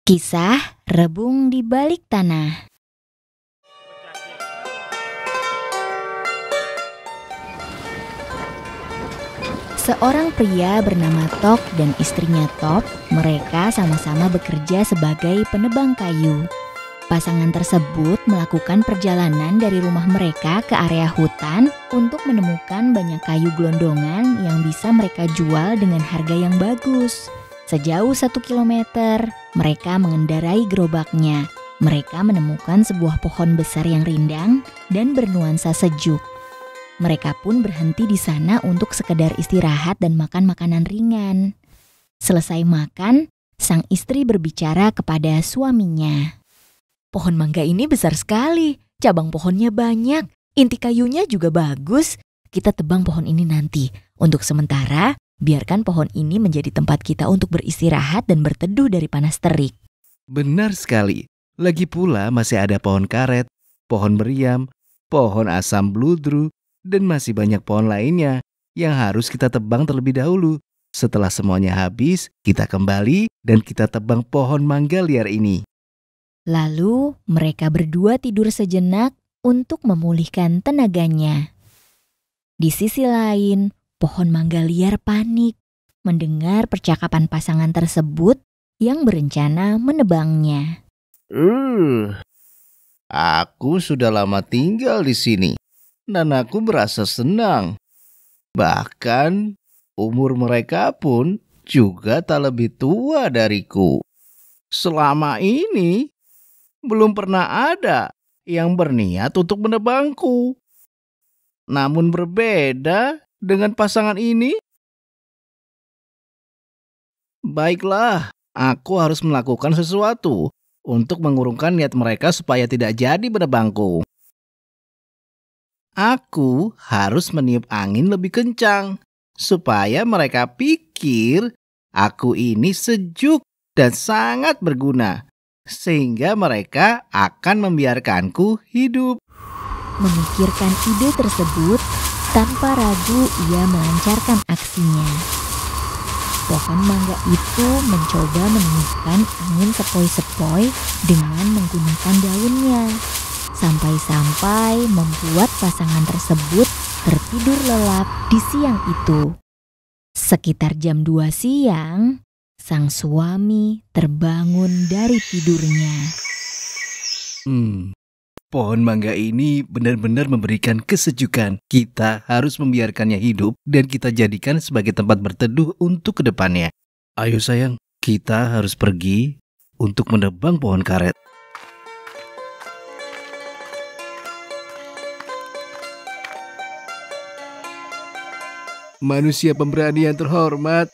Kisah Rebung di Balik Tanah. Seorang pria bernama Tok dan istrinya Top, mereka sama-sama bekerja sebagai penebang kayu. Pasangan tersebut melakukan perjalanan dari rumah mereka ke area hutan untuk menemukan banyak kayu gelondongan yang bisa mereka jual dengan harga yang bagus. Sejauh 1 kilometer, mereka mengendarai gerobaknya. Mereka menemukan sebuah pohon besar yang rindang dan bernuansa sejuk. Mereka pun berhenti di sana untuk sekedar istirahat dan makan makanan ringan. Selesai makan, sang istri berbicara kepada suaminya. Pohon mangga ini besar sekali, cabang pohonnya banyak, inti kayunya juga bagus. Kita tebang pohon ini nanti. Untuk sementara, biarkan pohon ini menjadi tempat kita untuk beristirahat dan berteduh dari panas terik. Benar sekali. Lagi pula masih ada pohon karet, pohon beriam, pohon asam bludru, dan masih banyak pohon lainnya yang harus kita tebang terlebih dahulu. Setelah semuanya habis, kita kembali dan kita tebang pohon mangga liar ini. Lalu mereka berdua tidur sejenak untuk memulihkan tenaganya. Di sisi lain, pohon mangga liar panik mendengar percakapan pasangan tersebut yang berencana menebangnya. Aku sudah lama tinggal di sini dan aku merasa senang. Bahkan umur mereka pun juga tak lebih tua dariku. Selama ini belum pernah ada yang berniat untuk menebangku. Namun berbeda dengan pasangan ini. Baiklah, aku harus melakukan sesuatu untuk mengurungkan niat mereka supaya tidak jadi menebangku. Aku harus meniup angin lebih kencang supaya mereka pikir aku ini sejuk dan sangat berguna, sehingga mereka akan membiarkanku hidup. Memikirkan ide tersebut, tanpa ragu ia melancarkan aksinya. Pohon mangga itu mencoba meniupkan angin sepoi-sepoi dengan menggunakan daunnya. Sampai-sampai membuat pasangan tersebut tertidur lelap di siang itu. Sekitar jam 2 siang, sang suami terbangun dari tidurnya. Pohon mangga ini benar-benar memberikan kesejukan. Kita harus membiarkannya hidup dan kita jadikan sebagai tempat berteduh untuk kedepannya. Ayo sayang, kita harus pergi untuk menebang pohon karet. Manusia pemberani yang terhormat,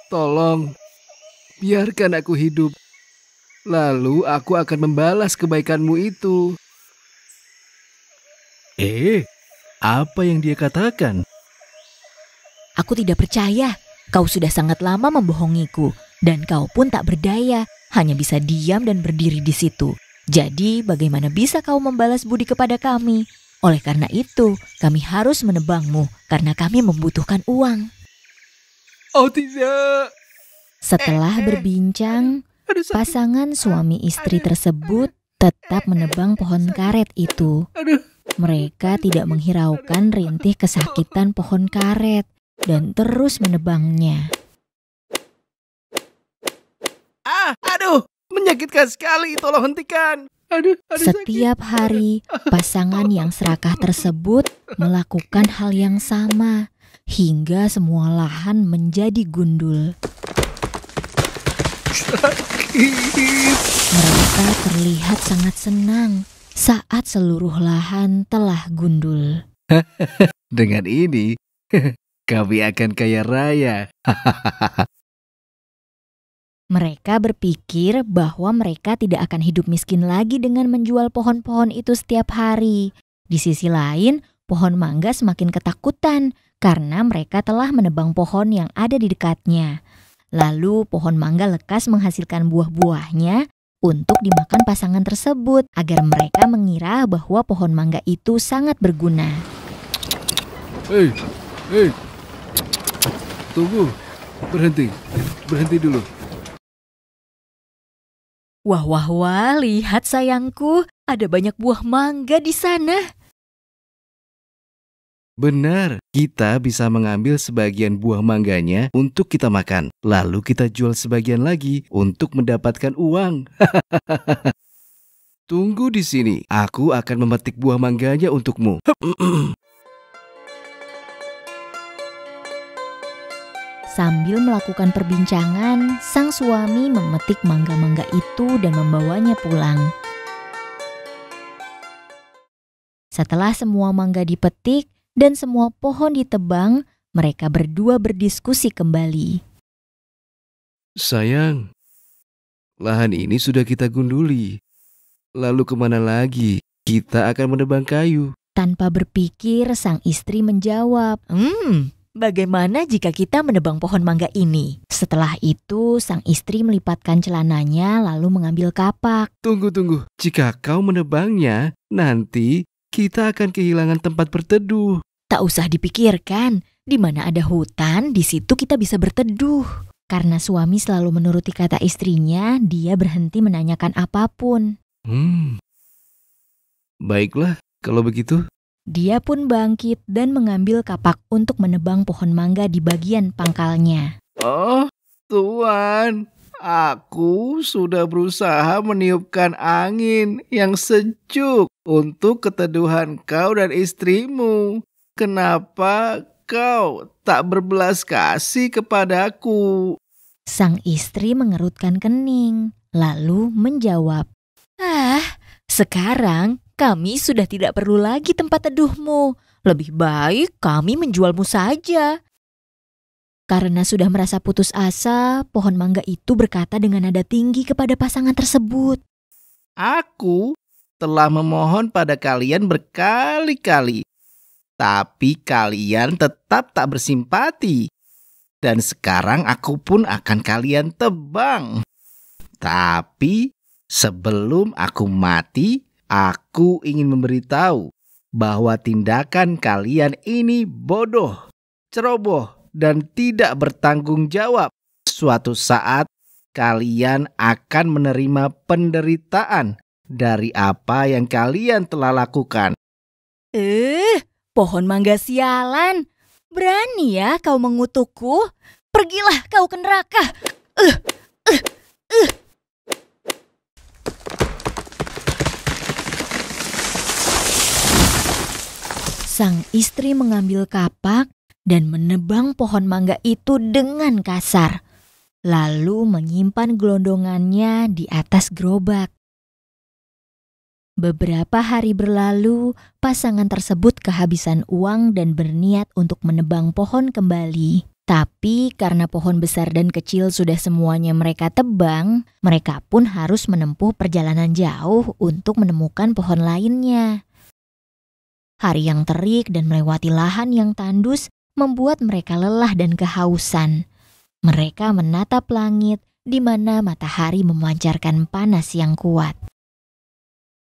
tolong biarkan aku hidup. Lalu aku akan membalas kebaikanmu itu. Apa yang dia katakan? Aku tidak percaya, kau sudah sangat lama membohongiku, dan kau pun tak berdaya, hanya bisa diam dan berdiri di situ. Jadi bagaimana bisa kau membalas budi kepada kami? Oleh karena itu, kami harus menebangmu, karena kami membutuhkan uang. Oh tidak! Setelah berbincang, pasangan suami istri tersebut tetap menebang pohon karet itu. Mereka tidak menghiraukan rintih kesakitan pohon karet dan terus menebangnya. Menyakitkan sekali, tolong hentikan. Setiap hari, pasangan yang serakah tersebut melakukan hal yang sama hingga semua lahan menjadi gundul. Mereka terlihat sangat senang saat seluruh lahan telah gundul. Dengan ini, kami akan kaya raya. Mereka berpikir bahwa mereka tidak akan hidup miskin lagi dengan menjual pohon-pohon itu setiap hari. Di sisi lain, pohon mangga semakin ketakutan karena mereka telah menebang pohon yang ada di dekatnya. Lalu pohon mangga lekas menghasilkan buah-buahnya untuk dimakan pasangan tersebut agar mereka mengira bahwa pohon mangga itu sangat berguna. Hei, tunggu, berhenti dulu. Wah, wah, wah, lihat sayangku, ada banyak buah mangga di sana. Benar, kita bisa mengambil sebagian buah mangganya untuk kita makan. Lalu kita jual sebagian lagi untuk mendapatkan uang. Tunggu di sini, aku akan memetik buah mangganya untukmu. Sambil melakukan perbincangan, sang suami memetik mangga-mangga itu dan membawanya pulang. Setelah semua mangga dipetik dan semua pohon ditebang, mereka berdua berdiskusi kembali. Sayang, lahan ini sudah kita gunduli. Lalu kemana lagi? Kita akan menebang kayu. Tanpa berpikir, sang istri menjawab. Bagaimana jika kita menebang pohon mangga ini? Setelah itu, sang istri melipatkan celananya lalu mengambil kapak. Tunggu. Jika kau menebangnya, nanti kita akan kehilangan tempat berteduh. Tak usah dipikirkan, di mana ada hutan, di situ kita bisa berteduh. Karena suami selalu menuruti kata istrinya, dia berhenti menanyakan apapun. Baiklah, kalau begitu. Dia pun bangkit dan mengambil kapak untuk menebang pohon mangga di bagian pangkalnya. Oh, Tuan, aku sudah berusaha meniupkan angin yang sejuk untuk keteduhan kau dan istrimu. Kenapa kau tak berbelas kasih kepadaku? Sang istri mengerutkan kening, lalu menjawab. Sekarang kami sudah tidak perlu lagi tempat teduhmu. Lebih baik kami menjualmu saja. Karena sudah merasa putus asa, pohon mangga itu berkata dengan nada tinggi kepada pasangan tersebut. Aku telah memohon pada kalian berkali-kali, tapi kalian tetap tak bersimpati. Dan sekarang aku pun akan kalian tebang. Tapi sebelum aku mati, aku ingin memberitahu bahwa tindakan kalian ini bodoh, ceroboh, dan tidak bertanggung jawab. Suatu saat kalian akan menerima penderitaan dari apa yang kalian telah lakukan. Pohon mangga sialan. Berani ya kau mengutukku? Pergilah kau ke neraka. Sang istri mengambil kapak dan menebang pohon mangga itu dengan kasar, lalu menyimpan gelondongannya di atas gerobak. Beberapa hari berlalu, pasangan tersebut kehabisan uang dan berniat untuk menebang pohon kembali. Tapi karena pohon besar dan kecil sudah semuanya mereka tebang, mereka pun harus menempuh perjalanan jauh untuk menemukan pohon lainnya. Hari yang terik dan melewati lahan yang tandus membuat mereka lelah dan kehausan. Mereka menatap langit di mana matahari memancarkan panas yang kuat.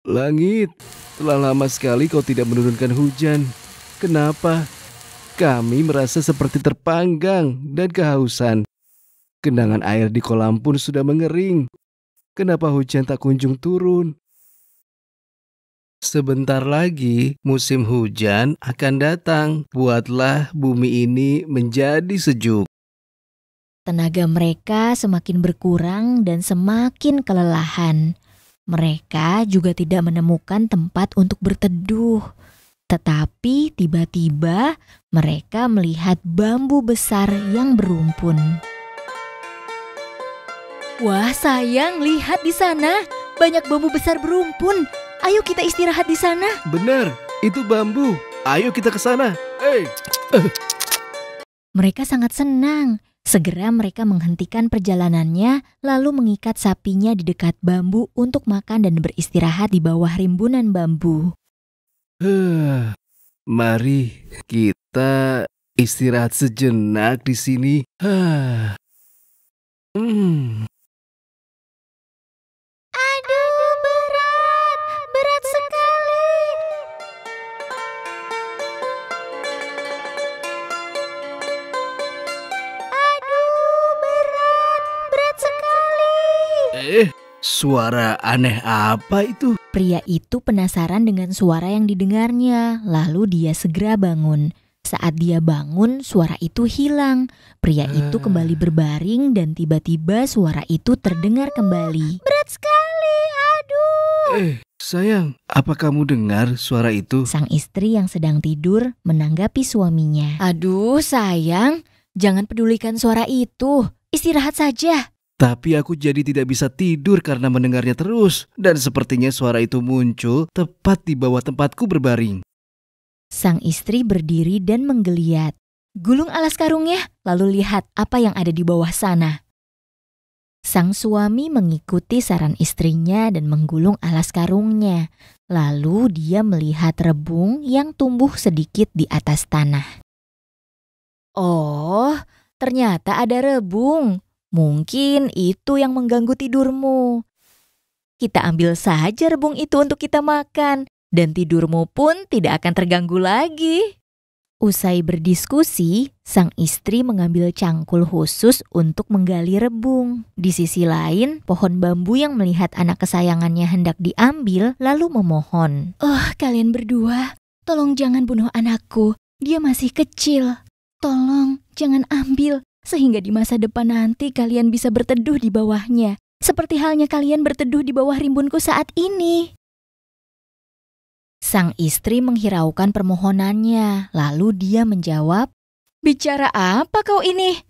Langit, telah lama sekali kau tidak menurunkan hujan. Kenapa? Kami merasa seperti terpanggang dan kehausan. Genangan air di kolam pun sudah mengering. Kenapa hujan tak kunjung turun? Sebentar lagi musim hujan akan datang. Buatlah bumi ini menjadi sejuk. Tenaga mereka semakin berkurang dan semakin kelelahan. Mereka juga tidak menemukan tempat untuk berteduh. Tetapi tiba-tiba mereka melihat bambu besar yang berumpun. Wah sayang, lihat di sana. Banyak bambu besar berumpun. Ayo kita istirahat di sana. Benar, itu bambu. Ayo kita ke sana. Mereka sangat senang. Segera mereka menghentikan perjalanannya lalu mengikat sapinya di dekat bambu untuk makan dan beristirahat di bawah rimbunan bambu. Mari kita istirahat sejenak di sini. Aduh, berat sekali. Aduh, berat sekali. Suara aneh apa itu? Pria itu penasaran dengan suara yang didengarnya, lalu dia segera bangun. Saat dia bangun, suara itu hilang. Pria itu kembali berbaring dan tiba-tiba suara itu terdengar kembali. Berat sekali, aduh. Sayang, apa kamu dengar suara itu? Sang istri yang sedang tidur menanggapi suaminya. Aduh sayang, jangan pedulikan suara itu. Istirahat saja. Tapi aku jadi tidak bisa tidur karena mendengarnya terus. Dan sepertinya suara itu muncul tepat di bawah tempatku berbaring. Sang istri berdiri dan menggeliat. Gulung alas karungnya, lalu lihat apa yang ada di bawah sana. Sang suami mengikuti saran istrinya dan menggulung alas karungnya. Lalu dia melihat rebung yang tumbuh sedikit di atas tanah. Oh, ternyata ada rebung. Mungkin itu yang mengganggu tidurmu. Kita ambil saja rebung itu untuk kita makan, dan tidurmu pun tidak akan terganggu lagi. Usai berdiskusi, sang istri mengambil cangkul khusus untuk menggali rebung. Di sisi lain, pohon bambu yang melihat anak kesayangannya hendak diambil lalu memohon. Oh, kalian berdua, tolong jangan bunuh anakku. Dia masih kecil. Tolong jangan ambil. Sehingga di masa depan nanti kalian bisa berteduh di bawahnya. Seperti halnya kalian berteduh di bawah rimbunku saat ini. Sang istri menghiraukan permohonannya, lalu dia menjawab, Bicara apa kau ini?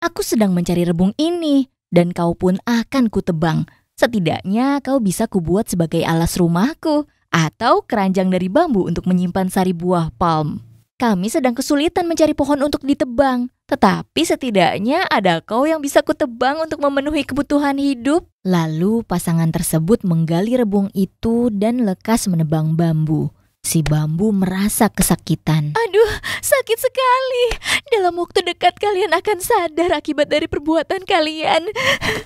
Aku sedang mencari rebung ini, dan kau pun akan kutebang. Setidaknya kau bisa kubuat sebagai alas rumahku, atau keranjang dari bambu untuk menyimpan sari buah palm. Kami sedang kesulitan mencari pohon untuk ditebang, tetapi setidaknya ada kau yang bisa kutebang untuk memenuhi kebutuhan hidup. Lalu pasangan tersebut menggali rebung itu dan lekas menebang bambu. Si bambu merasa kesakitan. Aduh, sakit sekali. Dalam waktu dekat kalian akan sadar akibat dari perbuatan kalian.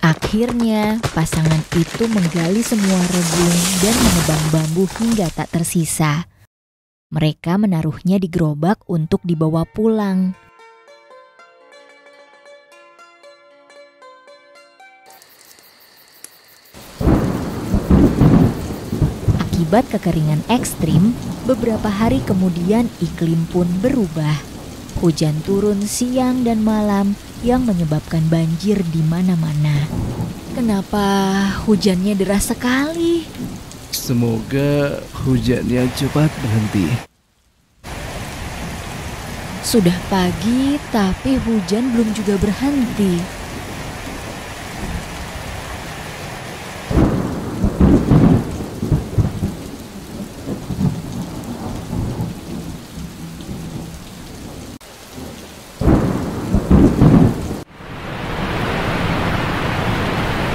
Akhirnya pasangan itu menggali semua rebung dan menebang bambu hingga tak tersisa. Mereka menaruhnya di gerobak untuk dibawa pulang. Akibat kekeringan ekstrim, beberapa hari kemudian iklim pun berubah. Hujan turun siang dan malam yang menyebabkan banjir di mana-mana. Kenapa hujannya deras sekali? Semoga hujannya cepat berhenti. Sudah pagi, tapi hujan belum juga berhenti.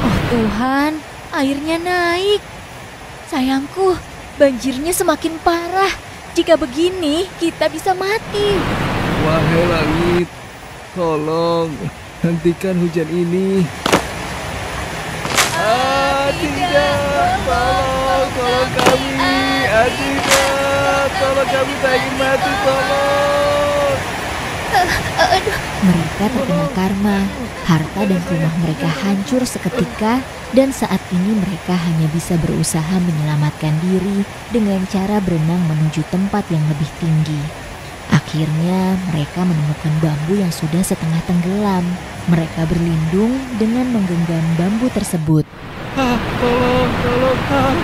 Oh Tuhan, airnya naik. Sayangku, banjirnya semakin parah. Jika begini, kita bisa mati. Wahai langit, tolong hentikan hujan ini. Tidak, tolong kami. Tidak, tolong kami, tak ingin mati, tolong. Mereka terkena karma, harta dan rumah mereka hancur seketika, dan saat ini mereka hanya bisa berusaha menyelamatkan diri dengan cara berenang menuju tempat yang lebih tinggi. Akhirnya mereka menemukan bambu yang sudah setengah tenggelam. Mereka berlindung dengan menggenggam bambu tersebut. Tolong.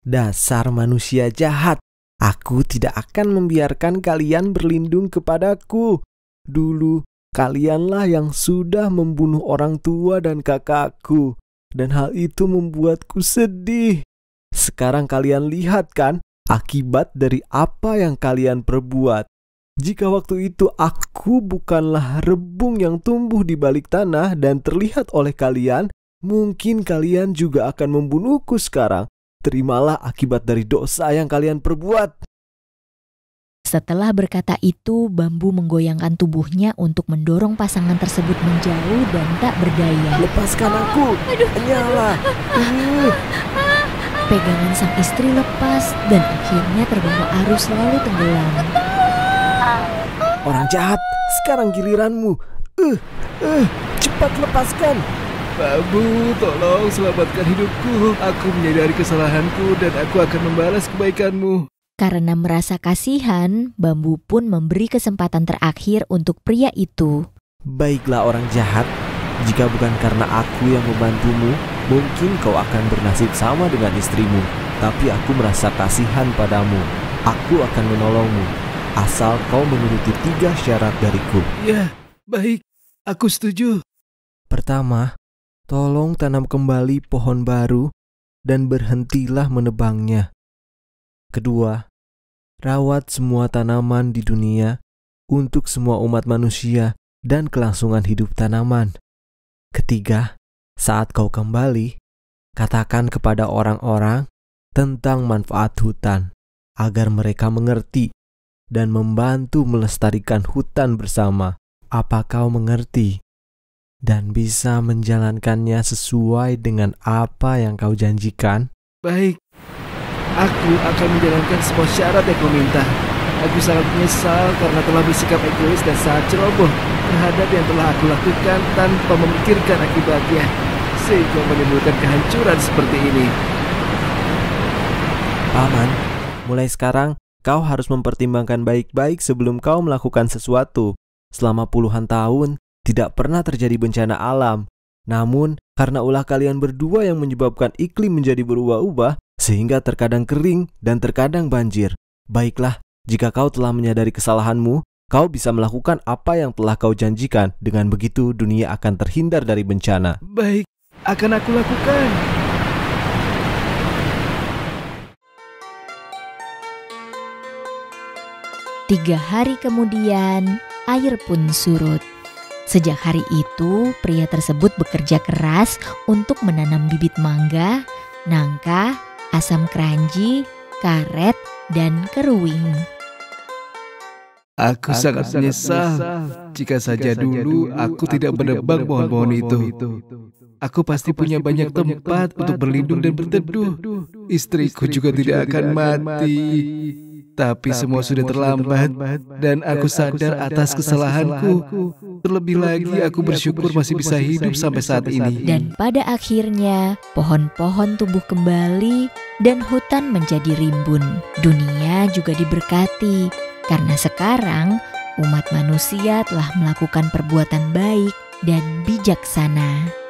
Dasar manusia jahat. Aku tidak akan membiarkan kalian berlindung kepadaku. Dulu, kalianlah yang sudah membunuh orang tua dan kakakku. Dan hal itu membuatku sedih. Sekarang kalian lihat kan akibat dari apa yang kalian perbuat. Jika waktu itu aku bukanlah rebung yang tumbuh di balik tanah dan terlihat oleh kalian, mungkin kalian juga akan membunuhku sekarang. Terimalah akibat dari dosa yang kalian perbuat. Setelah berkata itu, bambu menggoyangkan tubuhnya untuk mendorong pasangan tersebut menjauh dan tak berdaya. Lepaskan aku, nyala. Pegangan sang istri lepas dan akhirnya terbawa arus lalu tenggelam. Orang jahat, sekarang giliranmu. Cepat lepaskan. Bambu, tolong selamatkan hidupku. Aku menyadari kesalahanku dan aku akan membalas kebaikanmu. Karena merasa kasihan, Bambu pun memberi kesempatan terakhir untuk pria itu. Baiklah orang jahat, jika bukan karena aku yang membantumu, mungkin kau akan bernasib sama dengan istrimu. Tapi aku merasa kasihan padamu. Aku akan menolongmu, asal kau menuruti 3 syarat dariku. Ya, baik, aku setuju. Pertama, tolong tanam kembali pohon baru dan berhentilah menebangnya. Kedua, rawat semua tanaman di dunia untuk semua umat manusia dan kelangsungan hidup tanaman. Ketiga, saat kau kembali, katakan kepada orang-orang tentang manfaat hutan agar mereka mengerti dan membantu melestarikan hutan bersama. Apa kau mengerti dan bisa menjalankannya sesuai dengan apa yang kau janjikan? Baik, aku akan menjalankan semua syarat yang kau minta. Aku sangat menyesal karena telah bersikap egois dan sangat ceroboh terhadap yang telah aku lakukan tanpa memikirkan akibatnya, sehingga menimbulkan kehancuran seperti ini. Paman, mulai sekarang kau harus mempertimbangkan baik-baik sebelum kau melakukan sesuatu. Selama puluhan tahun, tidak pernah terjadi bencana alam. Namun, karena ulah kalian berdua yang menyebabkan iklim menjadi berubah-ubah, sehingga terkadang kering dan terkadang banjir. Baiklah, jika kau telah menyadari kesalahanmu, kau bisa melakukan apa yang telah kau janjikan. Dengan begitu, dunia akan terhindar dari bencana. Baik, akan aku lakukan. Tiga hari kemudian, air pun surut. Sejak hari itu, pria tersebut bekerja keras untuk menanam bibit mangga, nangka, asam keranji, karet, dan keruing. Aku sangat menyesal. Jika saja dulu aku tidak menebang pohon-pohon itu. Aku pasti punya banyak tempat untuk berlindung dan berteduh. Istriku juga tidak akan mati. Tapi semua sudah terlambat dan aku sadar atas kesalahanku. Terlebih lagi aku bersyukur masih bisa hidup sampai saat ini. Dan pada akhirnya pohon-pohon tumbuh kembali dan hutan menjadi rimbun. Dunia juga diberkati karena sekarang umat manusia telah melakukan perbuatan baik dan bijaksana.